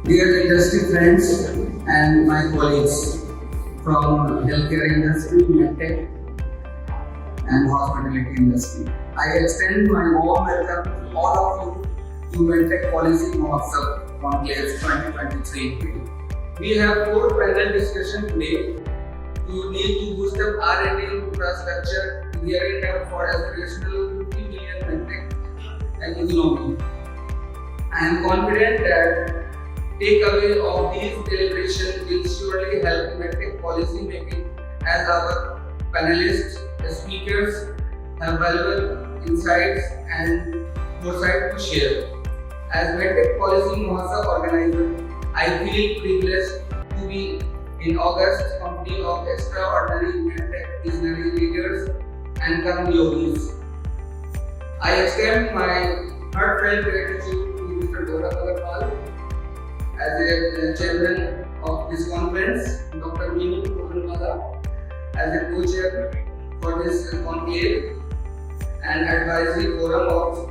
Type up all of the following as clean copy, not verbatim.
Dear industry friends and my colleagues from healthcare industry, MedTech and hospitality industry, I extend my warm welcome to all of you to MedTech Policy Mahotsav Conclave 2023. We have 4 panel discussion today to need to boost up R&D infrastructure gearing up for aspirational 50 million MedTech and economy. I am confident that takeaway of these deliberations will surely help MedTech policy making, as our panelists, speakers have valuable insights and foresight to share. As MedTech policy Mahotsav organizer, I feel privileged to be in August company of extraordinary MedTech visionary leaders and come yogis. I extend my heartfelt gratitude to Mr. Mahotsav as a chairman of this conference, Dr. Mahotsav as a co-chair for this conclave and advisory forum of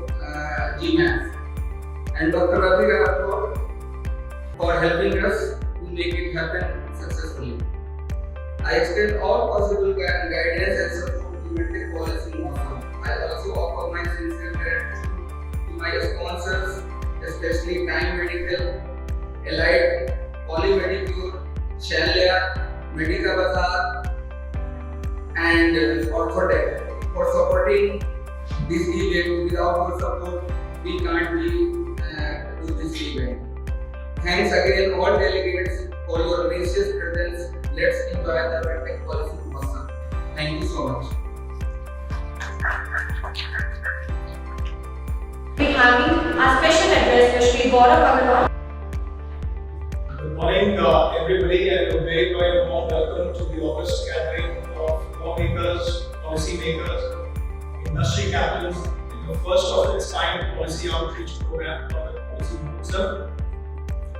GMAF, and Dr. Ravi for helping us to make it happen successfully. I extend all possible guidance and support to MedTech policy Mahotsav. I also offer my sincere gratitude to my sponsors, especially Time Medical, Allied, Polymedicure, Shalya, Medica Bazaar, and Orthotech for supporting this event. Without your support, we can't do this event. Thanks again all delegates for your gracious presence. Let's enjoy the MedTech policy Mahotsav. Thank you so much. We having a special address by Shri Gaurav. Good morning, everybody, and a very, very warm welcome to the August gathering of lawmakers, policymakers, industry captains, in the first of its kind policy outreach program called Policy Mahotsav.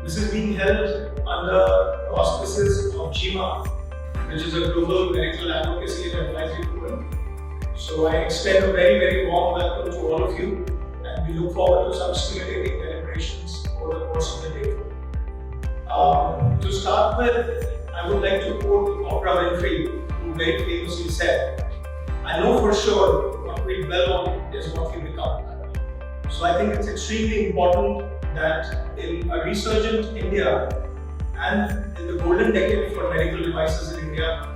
This is being held under the auspices of GMAF, which is a global medical advocacy and advisory forum. So I extend a very, very warm welcome to all of you, and we look forward to some stimulating deliberations over the course of the day. To start with, I would like to quote Oprah Winfrey, who very famously said, "I know for sure what we dwell on is what we become." So I think it's extremely important that in a resurgent India and in the golden decade for medical devices in India,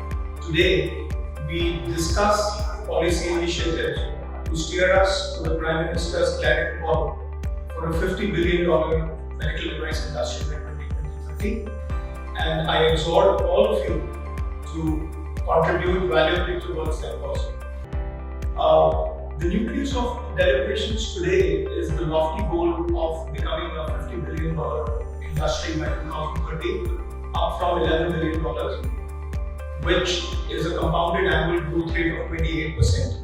today we discuss policy initiatives to steer us to the Prime Minister's clarity call for a $50 billion medical device industry by 2030. And I exhort all of you to contribute valuably towards that cause. The nucleus of deliberations today is the lofty goal of becoming a $50 billion industry by 2030, up from $11 billion, which is a compounded annual growth rate of 28%.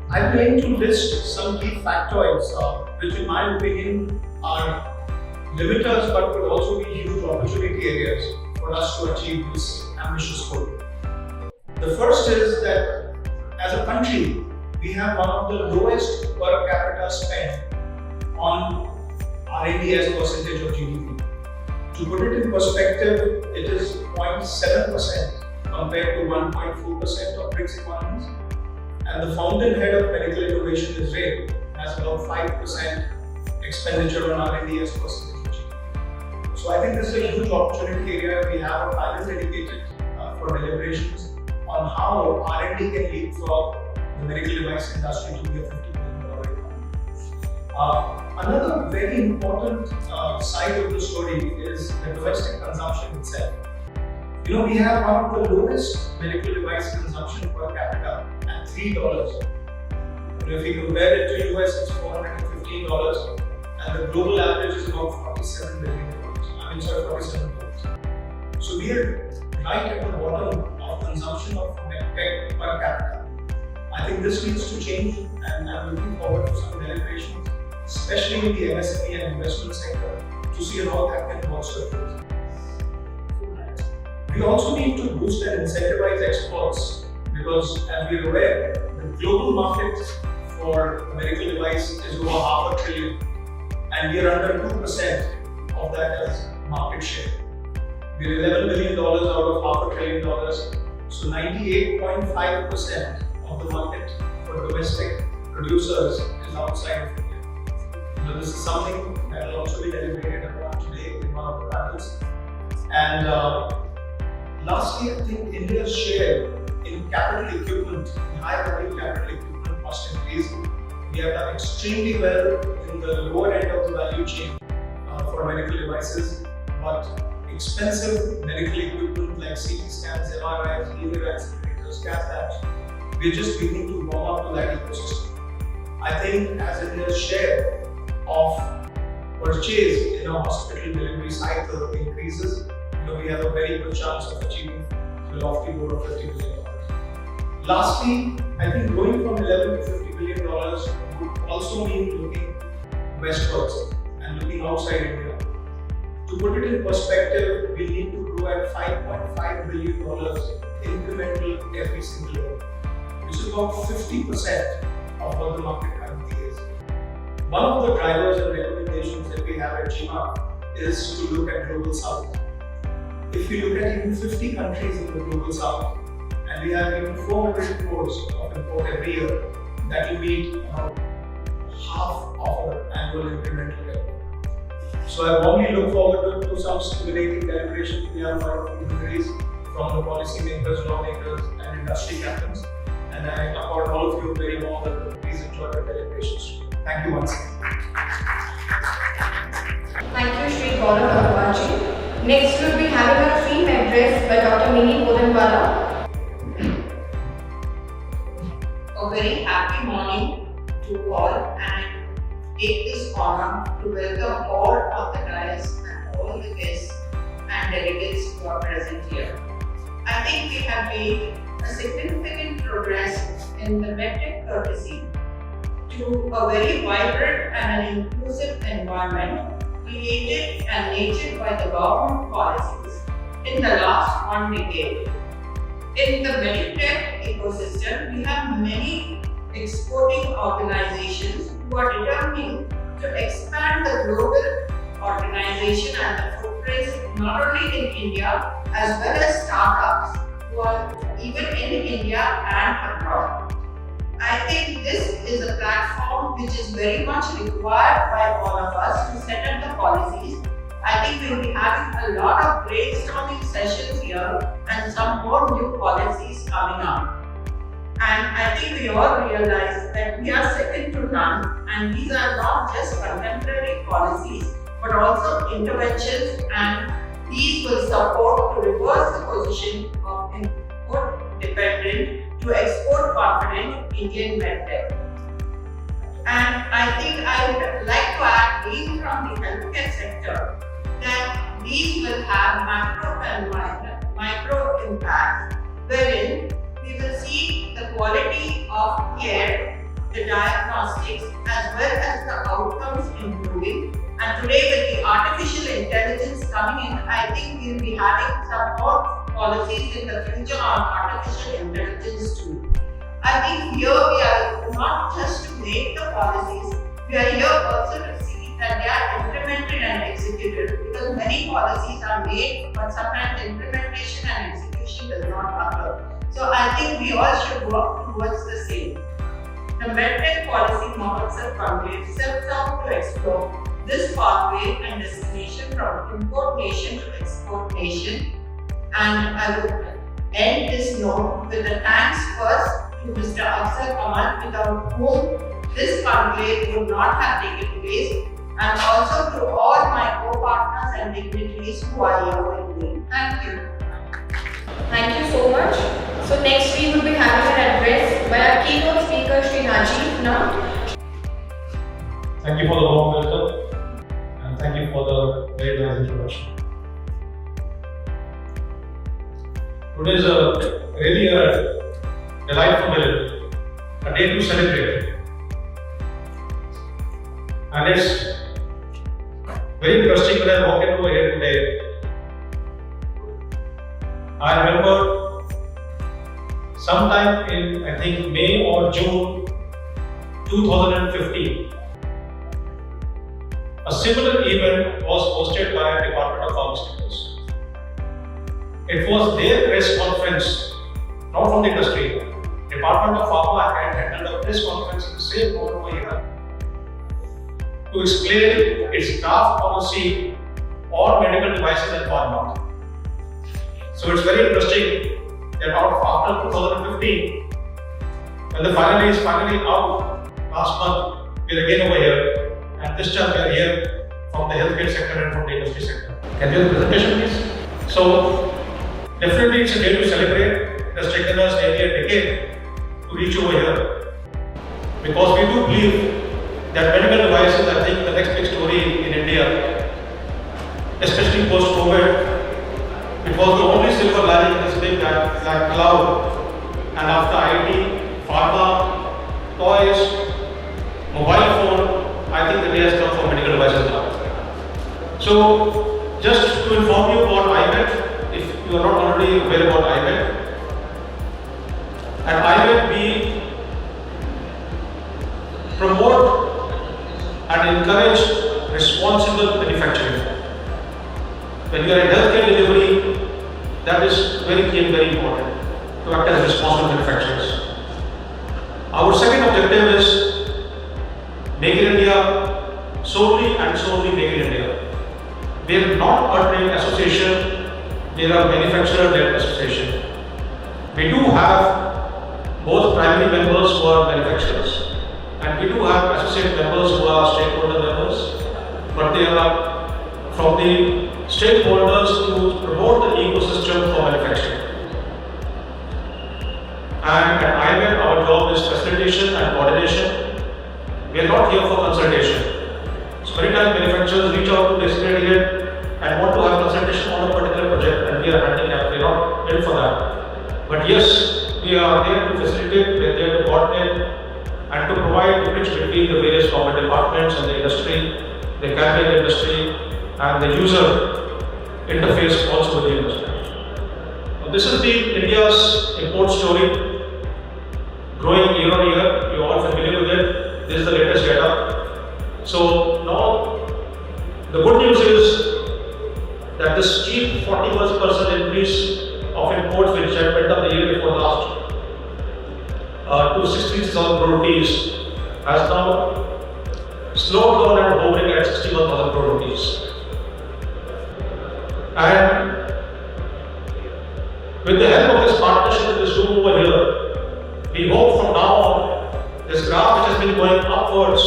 I'm going to list some key factoids, which in my opinion are limiters but could also be huge opportunity areas for us to achieve this ambitious goal. The first is that as a country, we have one of the lowest per capita spend on R&D as a percentage of GDP. To put it in perspective, it is 0.7% compared to 1.4% of BRICS economies. And the fountainhead of medical innovation, Israel, has about 5% expenditure on R&D as a percentage of GDP. So I think this is a huge opportunity area. We have a panel dedicated for deliberations on how R&D can leapfrog the medical device industry to be a $50 billion economy. Another very important side of the story is the domestic consumption itself. You know, we have one of the lowest medical device consumption per capita at $3. And if we compare it to US, it's $415, and the global average is about $47 billion. $47. So we are right at the bottom of consumption of MedTech per capita. I think this needs to change, and I'm looking forward to some deliberations, especially in the MSME and investment sector, to see how that can foster. We also need to boost and incentivize exports because, as we are aware, the global market for medical device is over $500 billion, and we are under 2% of that as market share. We're $11 billion out of $500 billion. So 98.5% of the market for domestic producers is outside of India. So this is something that will also be deliberated upon today in one of the panels. And lastly, I think India's share in capital equipment, in high value capital equipment must increase. We have done extremely well in the lower end of the value chain for medical devices, but expensive medical equipment like CT scans, MRIs, linear accelerators, cath labs, we're just beginning to warm up to that ecosystem. I think as India's share of purchase in our hospital delivery cycle increases, we have a very good chance of achieving the lofty goal of $50 billion. Lastly, I think going from $11 to $50 billion would also mean looking westwards and looking outside India. To put it in perspective, we need to grow at $5.5 billion incremental every single year, which is about 50% of what the market currently is. One of the drivers and recommendations that we have at GMA is to look at Global South. If we look at even 50 countries in the Global South, and we have even 400 crores of import every year, that will be about half of our annual incremental revenue. So I warmly look forward to some stimulating deliberations we have out of communities from the policymakers, lawmakers, and industry captains. And I accord all of you a very warm welcome. Please enjoy the deliberations. Thank you once again. Thank you, Shri Gaurav Agarwalji. Next, we will be having a theme address by Dr. Mini Bodanwala. A very happy morning to all, and take this honor to welcome all of the dais and all the guests and delegates who are present here. I think we have made a significant progress in the MedTech courtesy to a very vibrant and an inclusive environment created and nurtured by the government policies in the last 1 decade. In the MedTech ecosystem, we have many exporting organizations who are determined to expand the global organization and the footprints not only in India as well as startups who are even in India and abroad. I think this is a platform which is very much required by all of us to set up the policies. I think we will be having a lot of brainstorming sessions here and some more new policies coming up. And I think we all realize that we are second to none, and these are not just contemporary policies but also interventions, and these will support to reverse the position of import dependent to export confident Indian MedTech. And I think I would like to add, being from the healthcare sector, that these will have macro and micro impacts, wherein we will see the quality of care, the diagnostics, as well as the outcomes improving. And today, with the artificial intelligence coming in, I think we will be having some more policies in the future on artificial intelligence too. I think here we are not just to make the policies, we are here also to see that they are implemented and executed, because many policies are made, but sometimes implementation and execution does not occur. So I think we all should work towards the same. The MedTech Policy Mahotsav Conclave sets out to explore this pathway and destination from import nation to export nation. And I would end this note with a thanks first to Mr. Afzal Kamal, without whom this conclave would not have taken place, and also to all my co-partners and dignitaries who are here with me. Thank you. Thank you so much. So next we will be having an address by our keynote speaker, Shri Rajiv now. Thank you for the warm welcome, and thank you for the very nice introduction. Today is really a delightful day, a day to celebrate. And it's very interesting when I walk into here today. I remember sometime in, I think, May or June 2015, A similar event was hosted by the Department of Pharmaceuticals. It was their press conference, not from the industry. Department of Pharma had held a press conference in the same forum over here to explain its draft policy on medical devices and pharma. So it's very interesting that after 2015, when the finally is finally out last month, we're again over here, and this time we are here from the healthcare sector and from the industry sector. Can you have the presentation, please? So definitely it's a day to celebrate. It has taken us nearly a decade to reach over here, because we do believe that medical devices, I think, the next big story in India, especially post-COVID. It was the only silver lining in this big black cloud. And after IT, pharma, toys, mobile phone, I think the day has come for medical devices now. So, just to inform you about IMED, if you are not already aware about IMED, at IMED we promote and encourage responsible manufacturing. When you are in healthcare delivery, that is very key and very important to act as responsible manufacturers. Our second objective is Make in India, solely and solely Make in India. We are not a trade association, we are a manufacturer-led association. We do have both primary members who are manufacturers, and we do have associate members who are stakeholder members, but they are from the stakeholders to promote the ecosystem for manufacturing. And at IMED, our job is facilitation and coordination. We are not here for consultation. So many times manufacturers reach out to the designated head and want to have consultation on a particular project, and we are handicapped. We are not built for that. But yes, we are there to facilitate, we are there to coordinate, and to provide the bridge between the various government departments and the industry, the cabinet industry, and the user interface also with the industry. Now, this is the India's import story, growing year on year. You are all familiar with it. This is the latest data. So now the good news is that this steep 41% increase of imports, which had went up the year before last to 16,000 crore rupees, has now slowed down and hovering at 61,000 crore rupees. And with the help of this partnership in this room over here, we hope from now on, this graph which has been going upwards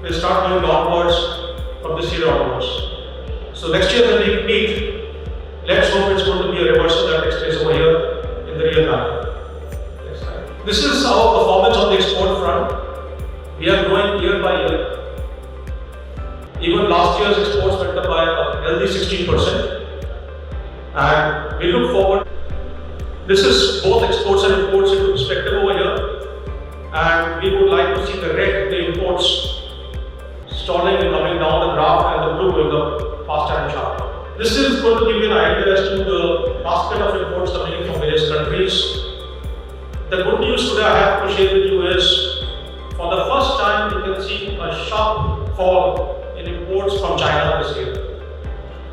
will start going downwards from this year onwards. So next year when we meet, let's hope it's going to be a reversal that takes place over here in the real time. This is our performance on the export front. We are growing year by year. Even last year's exports went up by a healthy 16%. And we look forward. This is both exports and imports into perspective over here. And we would like to see the red, the imports, stalling and coming down the graph, and the blue going up faster and sharper. This is going to give you an idea as to the basket of imports coming in from various countries. The good news today I have to share with you is, for the first time, you can see a sharp fall in imports from China this year.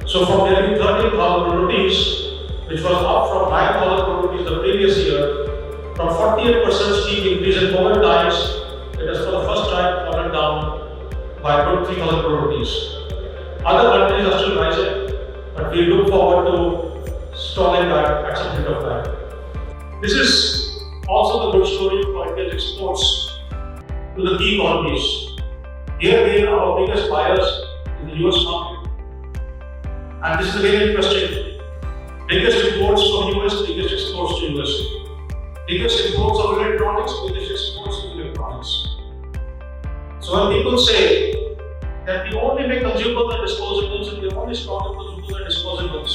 So from nearly 13,000 crore rupees, which was up from 9,000 crore rupees the previous year, from 48% steep increase in COVID times, it has for the first time fallen down by about 3,000 crore rupees. Other countries are still rising, but we look forward to stalling that at some point of time. This is also the good story for India's exports to the key economies. Here again, our biggest buyers in the US market. And this is very interesting. Biggest imports from US, biggest exports to US. Biggest imports of electronics, biggest exports to electronics. So when people say that we only make consumables and disposables and we only stock consumables and disposables,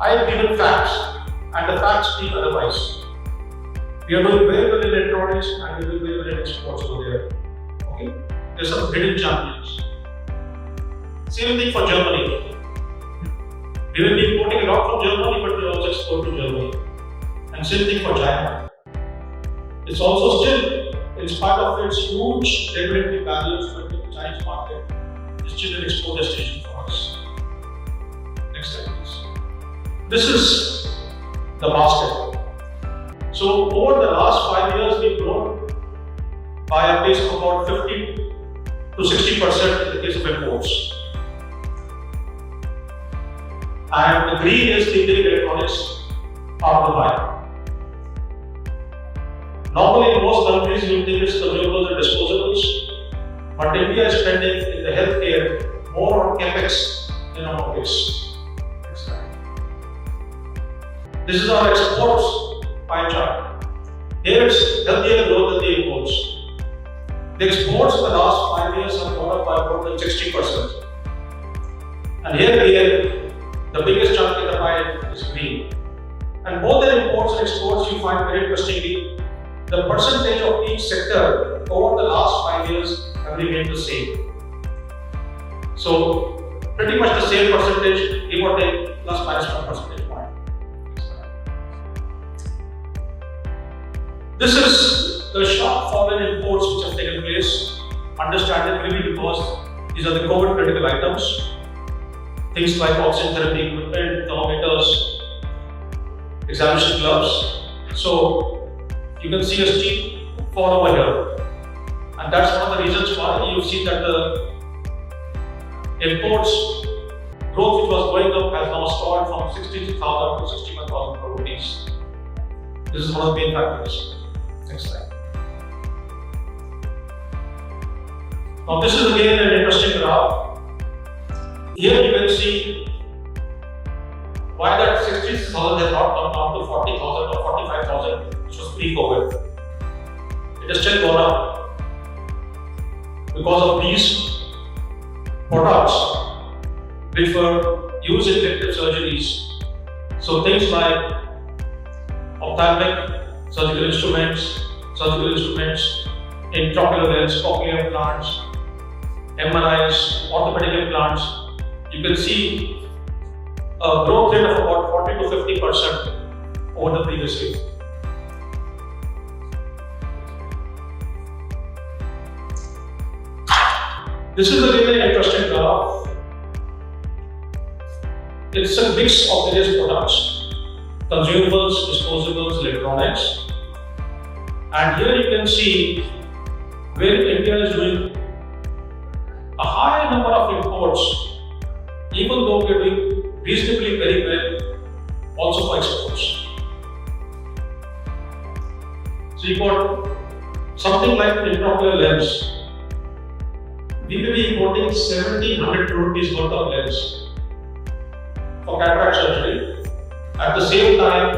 I have given facts, and the facts speak otherwise. We are doing very well in electronics and we are doing very well in exports over there. Okay? There are some hidden champions. Same thing for Germany. We will be importing a lot from Germany, but we also export to Germany. And same thing for China. It's also still, in spite of its huge regulatory barriers, the Chinese market is still an export destination for us. Next slide, please. This is the basket. So over the last 5 years, we've grown by a pace of about 50 to 60% in the case of imports. And the green is the electronics part of the pie. Normally, in most countries, you think it's consumables and disposables, but India is spending in the healthcare more on capex than on OpEx. Next slide. This is our exports pie chart. Here it's healthier growth than the imports. The exports in the last 5 years have gone up by more than 60%. And here, the biggest chunk in the pie is green. And both the imports and exports, you find very interestingly, the percentage of each sector over the last 5 years have remained the same. So, pretty much the same percentage, give or take, plus minus 1 percentage point. This is the sharp fall in imports which have taken place, understandably because these are the COVID critical items. Things like oxygen therapy equipment, thermometers, examination gloves. So, you can see a steep fall over here. And that's one of the reasons why you see that the imports growth which was going up has now stalled from 60,000 to 61,000 crore rupees. This is one of the main factors. Next slide. Now this is again an interesting graph. Here you can see why that 60,000 has not come down to 40,000 or 45,000, which was pre-COVID. It has still gone up because of these products which were used in elective surgeries. So things like ophthalmic surgical instruments, intraocular lens, cochlear implants, MRIs, orthopedic implants. You can see a growth rate of about 40 to 50% over the previous year. This is a really interesting graph. It's a mix of various products, consumables, disposables, electronics. And here you can see where India is doing a high number of imports, even though we are doing reasonably very well also for exports. So you got something like an intraocular lens. We will be importing 1,700 crore rupees worth of lens for cataract surgery. At the same time,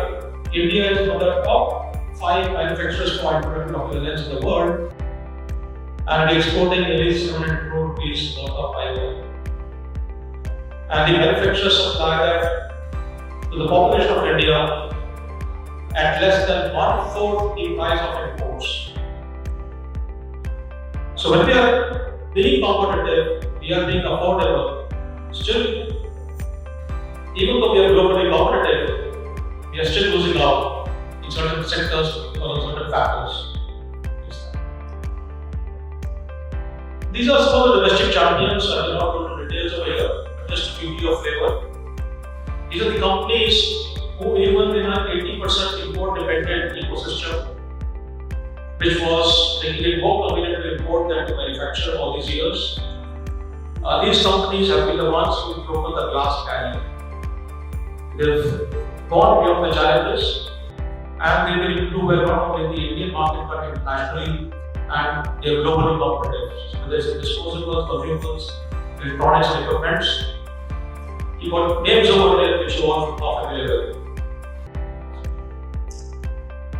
India is one of the top 5 manufacturers for intraocular lens in the world, and we are exporting nearly 700 crore rupees worth of eyewear. And the manufacturers supply that to the population of India at less than 1/4 the price of imports. So when we are being competitive, we are being affordable. Still, even though we are globally competitive, we are still losing out in certain sectors because of certain factors. These are some of the domestic champions. I will not go into details over here, but just to give you a flavor. These are the companies who, even in an 80% import dependent ecosystem, which was making it more convenient to import than to manufacture all these years, these companies have been the ones who have broken the glass barrier. They've gone beyond the challenges and they will do well not only in the Indian market but internationally, and they are globally competitive. Whether it's disposables, consumables, electronics and equipment, you got names over there which you are not familiar with.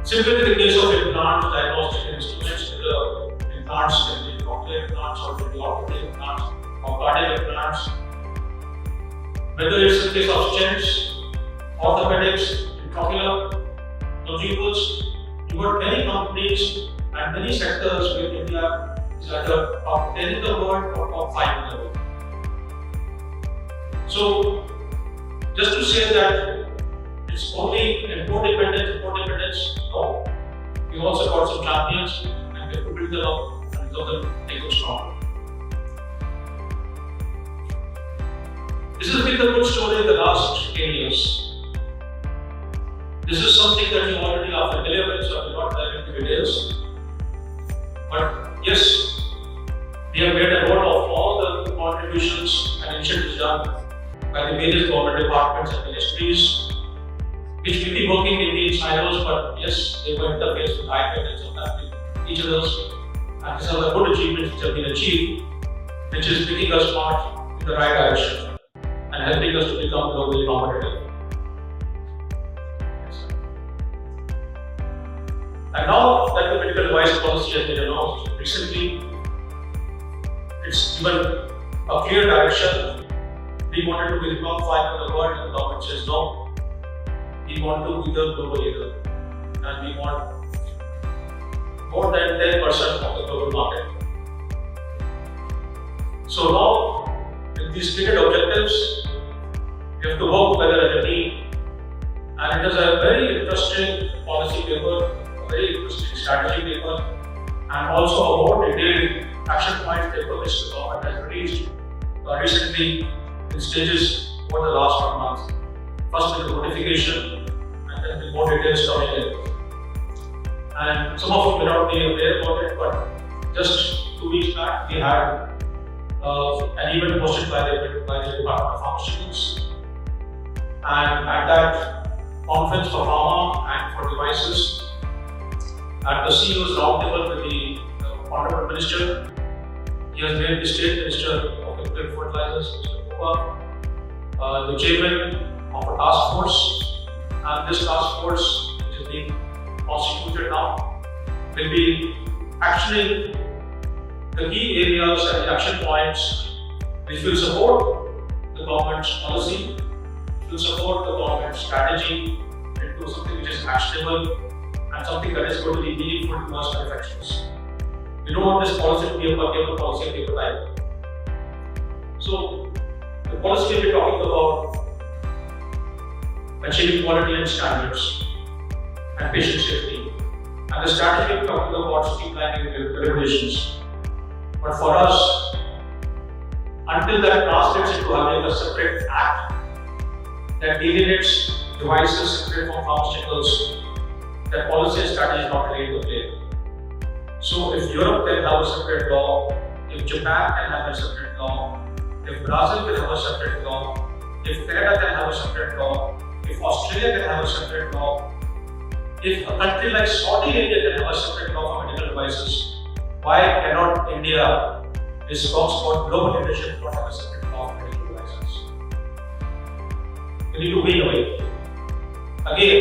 Similarly, in the case of implants, diagnostic instruments, whether implants can be cochlear implants or can be orthopedic implants or cardiac implants, whether it's in the case of stents, orthopedics, intraocular, consumables, you got many companies and many sectors where India is either top 10 in the world or top 5 in the world. So, just to say that it's only import dependence, no. We also got some champions and we have to build them up and let them take it strong. This has been the good story in the last 10 years. This is something that you already are familiar with, so I will not dive into details. But yes, we have made a note of all the contributions and initiatives done by the various government departments and ministries, which will be working in these silos, but yes, they will interface with high and sometimes with each other's. And these are the good achievements which have been achieved, which is taking us on in the right direction and helping us to become globally competitive. And now that the medical device policy has been announced recently, it's given a clear direction. We wanted to be the top 5 in the world, and the government says no. We want to be the global leader, and we want more than 10% of the global market. So now, with these stated objectives, we have to work together as a team, and it is a very interesting policy paper, a very interesting strategy paper, and also a more detailed action point paper which the government has released recently in stages over the last 1 month. First with the notification, and then with more details coming in. And some of you may not be aware about it, but just 2 weeks back we had an event hosted by the Department of Pharmaceuticals. And at that conference for pharma and for devices, at the CEO's roundtable with the Honorable Minister, he has made the State Minister of Chemical Fertilizers, Mr. Kopa, the chairman of a task force, and this task force, which is being constituted now, will be actioning the key areas and the action points which will support the government's policy, will support the government's strategy into something which is actionable and something that is going to be meaningful to us manufacturers. We don't want this policy to be a paper policy and paper type. So, the policy we'll be talking about achieving quality and standards and patient safety. And the strategy we'll be talking about streamlining regulations. But for us, until that translates into having a separate act that delineates devices separate from pharmaceuticals, that policy and strategy is not ready to play. So if Europe can have a separate law, if Japan can have a separate law, if Brazil can have a separate law, if Canada can have a separate law, if Australia can have a separate law, if a country like Saudi Arabia can have a separate law for medical devices, why cannot India, which talks about global leadership, not have a separate law for medical devices? We need to win away. Again,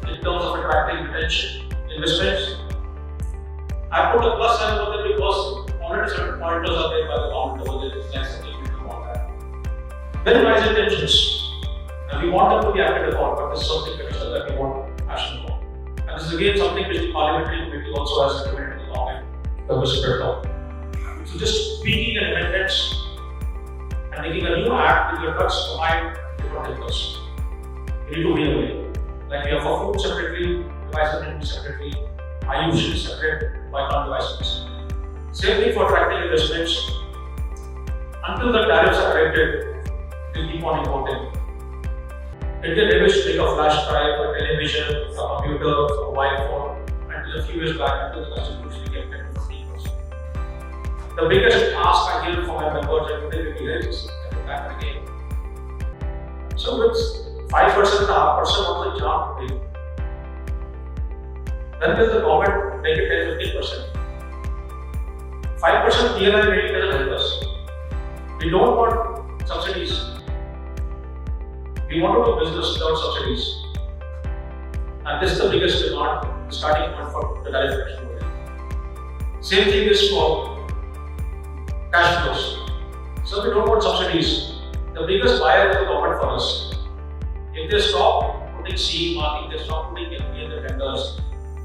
in terms of attracting retention, investments, I put a plus sign over there because already certain pointers are there by the government over there. It's like something we don't want that. Very nice intentions, and we want them to be acted upon, but this is something that we want action for. And this is again something which the parliamentary committee also has recommended to the government, the separate law. So just tweaking and amendments and making a new act with your drugs combined will not help us. We need to win away. Like we have for food separately, devices separately, IUC is separate, Bicon devices. Same thing for attracting investments. Until the tariffs are corrected, we'll keep on importing. Indian Railways should take a flash drive, a television, a computer, a mobile phone, until a few years back, until the customs duty came 10 to 15%. The biggest ask I hear from my members and today will be raised back again. So it's 5% and 0.5% of the job to pay. When will the government make it 10-15%? 5% PLI really doesn't help us. We don't want subsidies. We want to do business without subsidies. And this is the biggest demand, starting point for the tariff reduction model. Same thing is for cash flows. So we don't want subsidies. The biggest buyer is the government for us. If they stop putting CE marking, they stop putting FP in the tenders,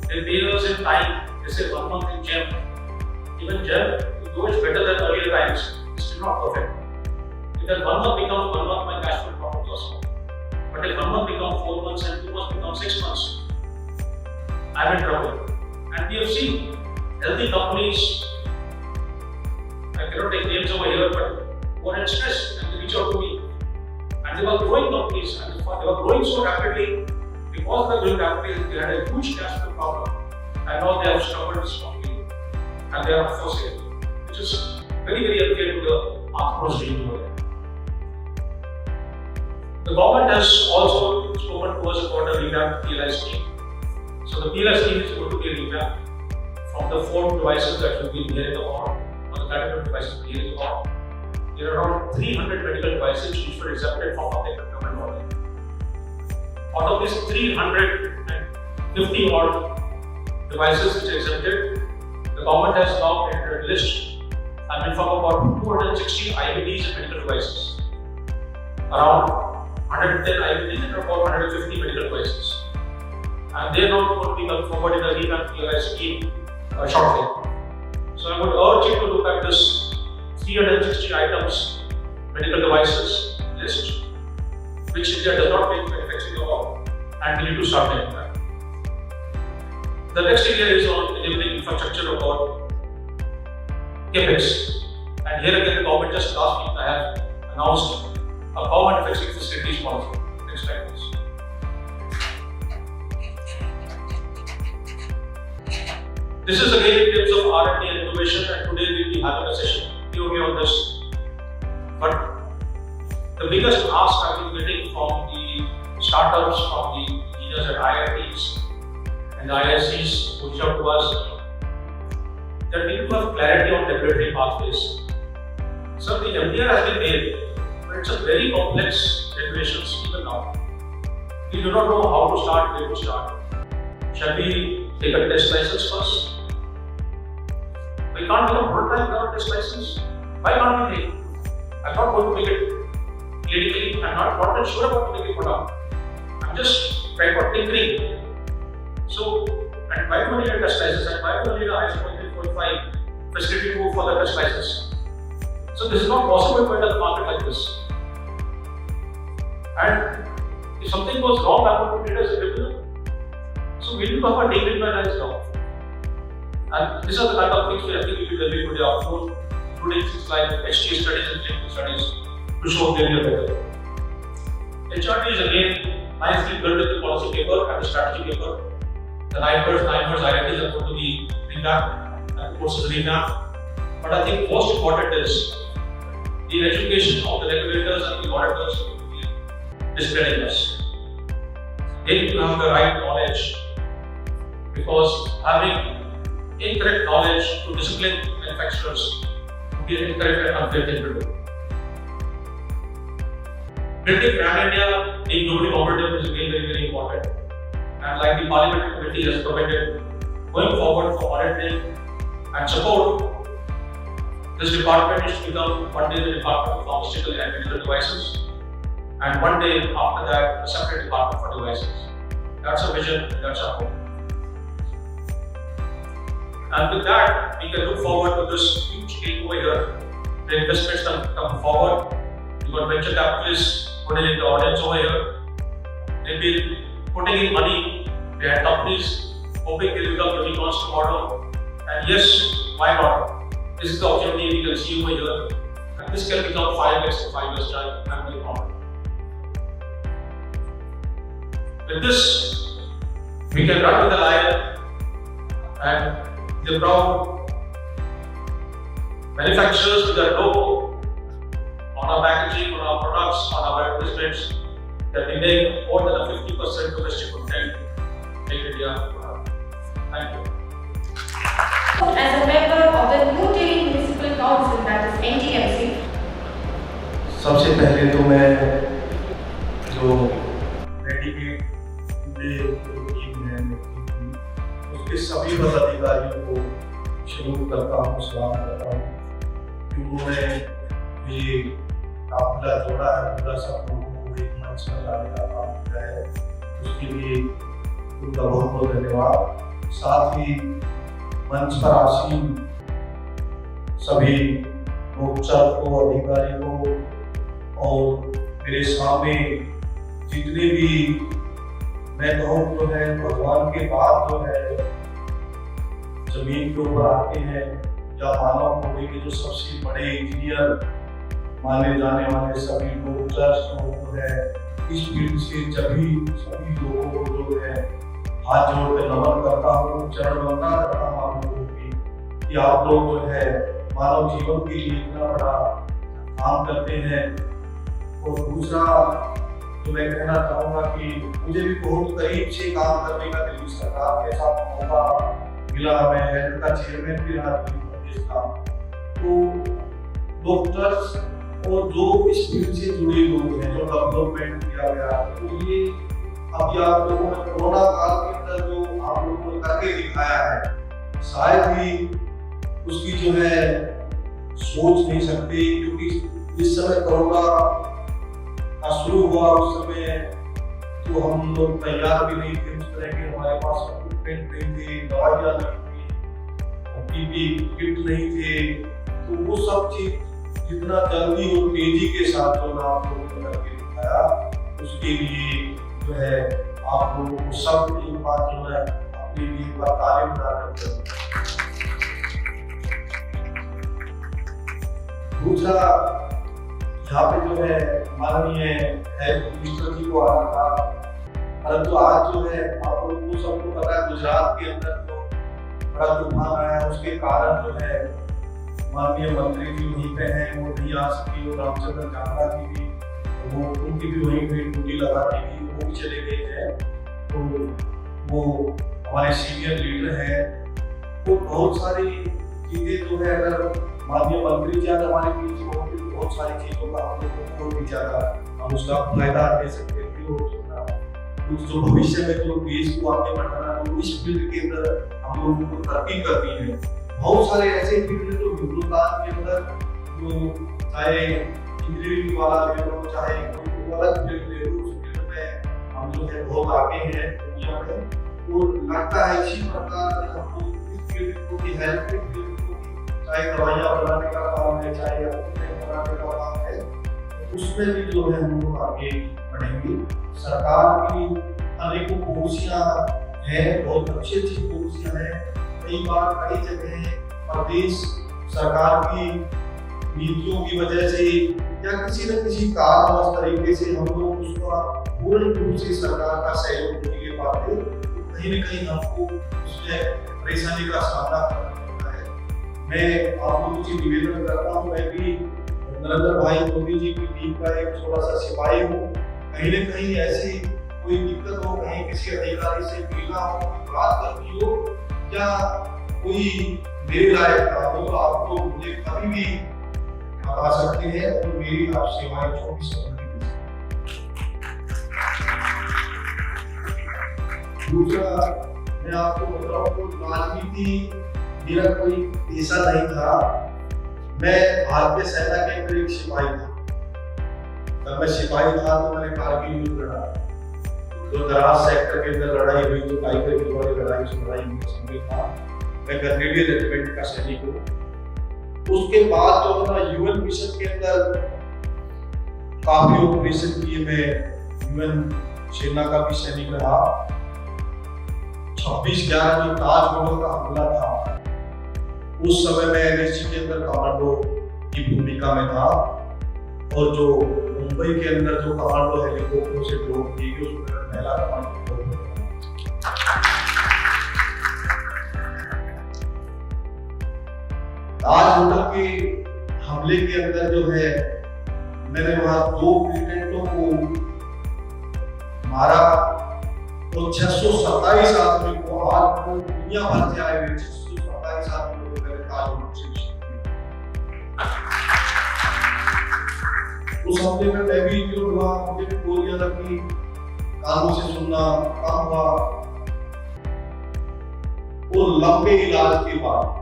they pay us in time, they say 1 month in GEM. Even GEM, though it's better than earlier times, it's still not perfect. If that 1 month becomes 1 month, my cash flow problem also. But if 1 month becomes 4 months and 2 months become 6 months, I'm in trouble. And we have seen healthy companies, I cannot take names over here, but who are in stress and they reach out to me. they were growing companies, and they were growing so rapidly. Because they were growing rapidly, they had a huge cash flow problem, and now they have struggled strongly, and they are up for sale, which is very, very unfair to the entrepreneurs doing over there. The government has also spoken to us about a revamped PLI scheme. So the PLI scheme is going to be revamped from the 4 devices that will be there in the hall, or the category of devices here in the hall. There are around 300 medical devices which were exempted from public procurement model. Out of these 350 odd devices which are exempted, the government has now entered a list and will form about 260 IVDs and medical devices, around 110 IVDs and about 150 medical devices. And they are not going to be come forward in a revamped PLI scheme shortly. So I would urge you to look at this 360 items medical devices list, which India does not make manufacturing of, and we need to start doing that. The next area is on enabling infrastructure about CapEx. And here again, the government just last week I have announced a power manufacturing facilities policy. Next slide, please. This is again in terms of R&D and innovation, and today we will be having a session purely on this. But the biggest ask I've been getting from the startups, from the engineers at IITs and the IICs who reach out to us, that we need to have clarity on regulatory pathways. So the MDR has been made, but it's a very complex regulations even now. We do not know how to start, where to start. Shall we take a test license first? We can't become prototype without test license. Why can't we take? I'm not going to make it clinically. I'm not even sure about to make it product. I'm just trying for tinkering. So, and why do we need a test license? And why do we need a ISO 13485 facility to go for the test license? So this is not possible to enter the market like this. And if something goes wrong, I'm going to treat it as a criminal. So we need to have a decriminalized law. And these are the kind of things we will be delivering today afternoon, including things like HTA studies and clinical studies to show failure better. HRT is again nicely built with the policy paper and the strategy paper. The 9 words IITs are going to be revamped and the courses revamped. But I think most important is the education of the regulators and the auditors who will be displaying us. They need to have the right knowledge, because having incorrect knowledge to discipline manufacturers would be an incorrect and unfair thing to do. Building Brand India, being globally competitive is again very, very important. And like the Parliamentary Committee has recommended, going forward for auditing and support, this department needs to become one day the Department of Pharmaceutical and Medical Devices, and one day after that a separate department for devices. That's a vision, that's our hope. And with that, we can look forward to this huge cake over here. The investments come forward. We've got venture capitalists putting in the audience over here. They've been putting in money. They had companies hoping they will become unicorns tomorrow. And yes, why not? This is the opportunity we can see over here. And this can become 5x in 5 years' time. I'm very confident. With this, we can run with the lion and the proud manufacturers with their logo on our packaging, on our products, on our advertisements, that we make more than a 50% domestic content in India. Thank you. As a member of the New Delhi Municipal Council, that is NDMC, सबसे पहले तो मैं जो readymade team है उसके सभी पदाधिकारियों को सलूट करता हूँ, सलाम करता हूँ कि उन्होंने ये काफिला जोड़ा है, पूरा सब लोगों को एक मंच पर लाने का काम किया है, उसके लिए उनका बहुत बहुत धन्यवाद। साथ ही मंच पर आसीन सभी मोहत्सव को, अधिकारी को, और मेरे सामने जितने भी मैं कहूँ तो है भगवान के बाद जो है जमीन के ऊपर आते हैं या मानव होने के जो सबसे बड़े इंजीनियर माने जाने वाले सभी डॉक्टर्स जो है इस फील्ड से सभी लोगों को जो है हाथ जोड़ के नमन करता हूँ, चरण वंदना करता हूँ आप लोगों की कि आप लोग जो है मानव जीवन के लिए इतना बड़ा काम करते हैं। और दूसरा जो मैं कहना चाहूँगा कि मुझे भी बहुत करीब से काम करने का दिल्ली सरकार के साथ मौका मिला। मैं हेल्थ का चेयरमैन भी रहा दिल्ली प्रदेश का। तो डॉक्टर्स और जो इस फील्ड से जुड़े लोग हैं, जो डेवलपमेंट किया गया, तो ये अभी आप लोगों ने कोरोना काल के अंदर जो आप लोगों ने करके दिखाया है, शायद ही उसकी जो है सोच नहीं सकते, क्योंकि जिस समय कोरोना का शुरू हुआ उस समय तो हम लोग तैयार भी नहीं थे, उस तरह के हमारे पास इक्विपमेंट नहीं थे, दवाइयाँ नहीं थी, पीपी किट नहीं थे। तो वो सब चीज जितना जल्दी और तेजी के साथ जो आप लोगों ने करके दिखाया, उसके लिए जो है आप लोगों को सब एक बात जो है अपने लिए एक बार तारीफ करते हैं। दूसरा यहाँ पे जो है माननीय हेल्थ मिनिस्टर जी को आना था, परंतु आज जो है आप लोगों को सबको पता है गुजरात के अंदर जो बड़ा तूफान आया, उसके कारण जो है माननीय मंत्री जी वहीं पे हैं, वो नहीं आ सकी। और रामचंद्र चावला की भी वो उनकी भी वहीं पे ड्यूटी लगाती थी, वो भी चले गए हैं। तो वो हमारे सीनियर लीडर हैं। तो बहुत सारी चीजें जो है अगर माननीय मंत्री जी आज हमारे बीच होते तो बहुत सारी चीजों का हम लोगों को और भी ज्यादा हम उसका फायदा दे सकते थे। और जो भविष्य में जो देश को आगे बढ़ाना, तो इस फील्ड के अंदर हम लोगों को तरक्की करनी है। बहुत सारे ऐसे फील्ड जो हिंदुस्तान के अंदर जो चाहे इंजीनियरिंग वाला ले लो, चाहे कोई अलग फील्ड ले लो, उस फील्ड में हम जो है बहुत आगे हैं दुनिया में। और लगता है इसी प्रकार हम लोग इस फील्ड को भी हेल्थ के फील्ड को भी, चाहे दवाइयाँ बनाने का काम है, चाहे बनाने का काम है, उसमें भी जो है हम लोग आगे बढ़ेंगे। सरकार की अनेकों पॉलिसियाँ हैं, बहुत अच्छी पॉलिसियाँ हैं। कई बार कई जगह प्रदेश सरकार की नीतियों की वजह से या किसी न किसी कारणवश तरीके से हम लोग उसका पूर्ण रूप से सरकार का सहयोग नहीं ले पाते, तो कहीं न कहीं हमको उसमें परेशानी का सामना करना पड़ता है। मैं आप लोगों से निवेदन करता हूँ, मैं भी नरेंद्र भाई मोदी जी की टीम का एक छोटा सा सिपाही हूँ। कहीं न कहीं ऐसी कोई दिक्कत हो, कहीं किसी अधिकारी से मिलना हो, बात करनी हो या कोई मेरे लायक काम हो, तो आप लोग मुझे कभी भी बता सकते हैं और मेरी आप सेवाएं 24 घंटे। दूसरा मैं आपको बताऊं तो राजनीति मेरा कोई पेशा नहीं था। मैं भारतीय सेना के अंदर एक सिपाही था। जब मैं सिपाही था तो मैंने कारगिल युद्ध लड़ा, जो दराज सेक्टर के अंदर लड़ाई हुई, जो टाइगर हिल वाली लड़ाई, उस लड़ाई में शामिल था। मैं ग्रेनेडियर रेजिमेंट का सैनिक हूँ। उसके बाद जो है ना यूएन मिशन के अंदर काफी ऑपरेशन किए। मैं यूएन सेना का भी सैनिक रहा। 26/11 जो ताजमहल का हमला था, उस समय मैं एनएसजी के अंदर कमांडो की भूमिका में था। और जो मुंबई के अंदर जो कमांडो हेलीकॉप्टरों से ड्रॉप की गई, उसमें पहला कमांडो। ताज होटल के हमले के अंदर जो है मैंने वहां 2 प्रेसिडेंटों को मारा और 627 आदमी को, आज दुनिया भर से आए हुए 627 आदमी को मैंने ताज होटल से उस हमले में मैं भी जो हुआ, मुझे भी गोलियां लगी, कानों से सुनना कम हुआ। और लंबे इलाज के बाद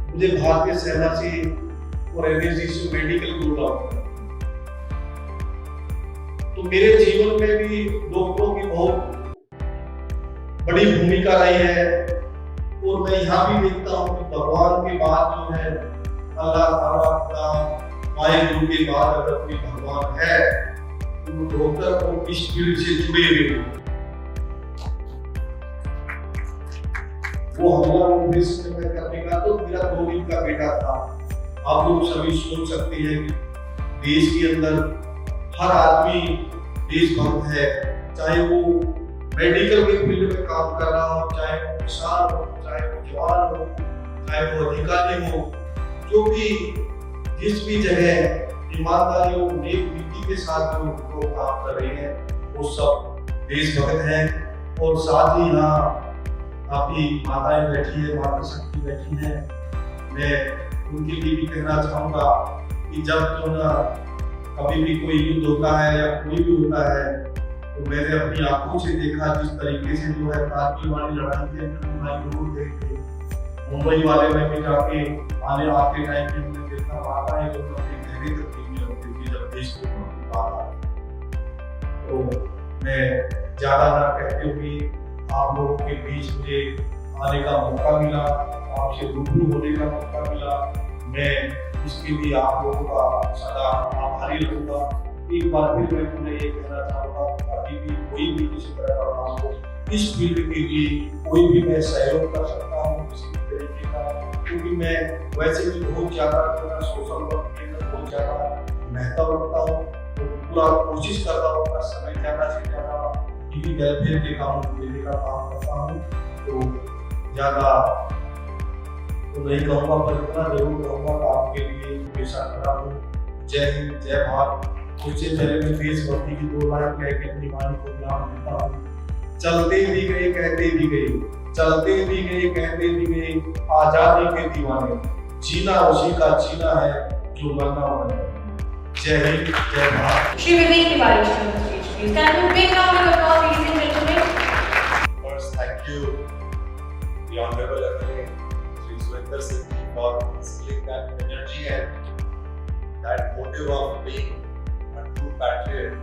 मुझे भारतीय सेना से और एनएसजी से मेडिकल ग्रुप आउट। तो मेरे जीवन में भी डॉक्टरों की बहुत बड़ी भूमिका रही है। और मैं यहाँ भी देखता हूँ कि भगवान के बाद जो है अल्लाह ताला माए गुरु के बाद अगर कोई भगवान है तो डॉक्टर को इस फील्ड से जुड़े हुए हैं। वो हमला ऑपरेशन में करने का तो मेरा 2 दिन का बेटा था। आप लोग सभी सोच सकते हैं कि देश के अंदर हर आदमी देशभक्त है, चाहे वो मेडिकल के फील्ड में काम कर रहा हो, चाहे वो किसान हो, चाहे वो जवान हो, चाहे वो अधिकारी हो, जो भी जिस भी जगह ईमानदारी और नेक नीति के साथ जो काम कर रहे हैं वो सब देशभक्त हैं। और साथ ही यहाँ आपकी माताएं बैठी है, माता शक्ति बैठी है, मैं उनके लिए भी कहना चाहूँगा कि जब जो ना कभी भी कोई युद्ध होता है या कोई भी होता है तो मैंने अपनी आंखों से देखा जिस तरीके से जो है कारगिल वाली लड़ाई के अंदर गए थे, मुंबई वाले में भी जाके आने आते टाइम पे हमने देखा माताएं जो अपने गहरे तकलीफ होती थी जब देश को बात आई। तो मैं ज्यादा ना कहते हुए आप लोगों के बीच मुझे आने का मौका मिला, आपसे रूबरू होने का मौका मिला, मैं इसके लिए आप लोगों का सदा आभारी रहूंगा। एक बार फिर मैं तुम्हें ये कहना चाहूँगा, अभी भी कोई भी किसी तरह का काम हो, इस फील्ड के लिए कोई भी मैं सहयोग कर सकता हूँ किसी भी तरीके का, क्योंकि मैं वैसे भी बहुत ज़्यादा सोशल वर्क के अंदर बहुत ज़्यादा महत्व रखता हूँ, तो पूरा कोशिश करता हूँ अपना समय ज़्यादा से ज़्यादा इन्हीं वेलफेयर के कामों को देने का काम करता हूँ। तो ज़्यादा तो नहीं कहूँगा, पर इतना जरूर कहूँगा कि आपके लिए हमेशा खड़ा हूँ। जय हिंद, जय भारत। उससे पहले मैं देशभक्ति की 2 लाइन कह के अपनी वाणी को विराम देता हूँ। चलते भी गए कहते भी गए, चलते भी गए कहते भी गए, आजादी के दीवाने, जीना उसी का जीना है जो मरना मरना। जय हिंद, जय Bharat. Shri Vivek Tiwari is on the stage, please. Can you big round of applause, ladies and gentlemen? First, thank you, the Honorable MLA, Shri Surinder Singh ji, for instilling that energy and that motive of being a true patriot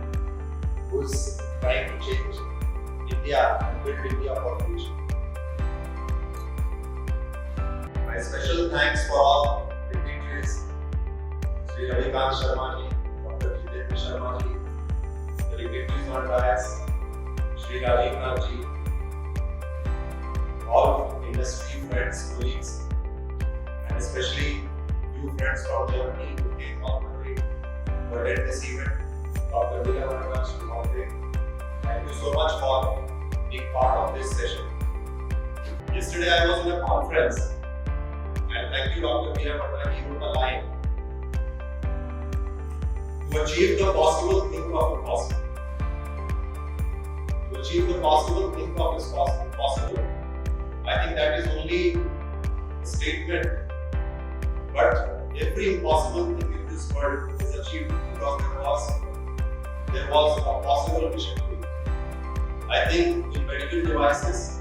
who's trying to change India and build India for the future. My special thanks for all dignitaries, Shri Ravikant Sharma ji, Dr. Jitendra Sharma ji, the dignitaries on dais, Shri Rajiv Nath ji, all industry friends, colleagues, and especially you friends from Germany who came all the way to attend this event. Dr. Veeravarman Sri, thank you so much for being part of this session. Yesterday I was in a conference, and thank you Dr. Veeravarman, he wrote a line: to achieve the possible, think of impossible. To achieve the possible, think of possible. I think that is only a statement, but every impossible thing in this world is achieved because there was a possible mission to it. I think in medical devices,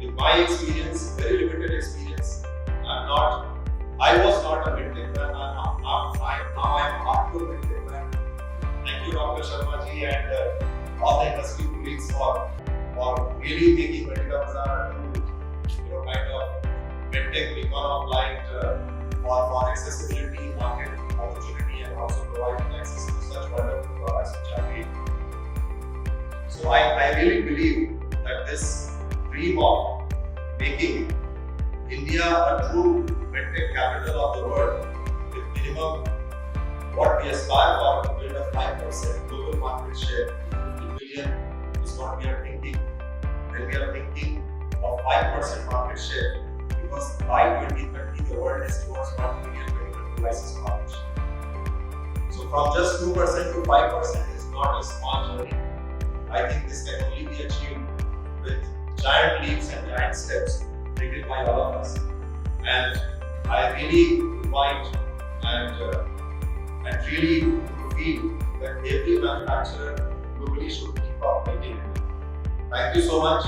with my experience, very limited experience, I was not a MedTech man, now I am a hardcore MedTech man. Thank you Dr. Sharma ji and all the industry colleagues for really making Medical Bazaar kind of MedTech beacon of light for accessibility, market opportunity, and also providing access to such wonderful products which are made. So I really believe that this dream of making India a true MedTech capital of the world with minimum what we aspire for to build a 5% global market share, 50 billion is what we are thinking. When we are thinking of 5% market share, because by 2030 the world is towards 1 billion medical devices market share. So from just 2% to 5% is not a small journey. I think this can only be achieved with giant leaps and giant steps taken by all of us. And I really invite and really feel that every manufacturer globally should keep up making it. Thank you so much.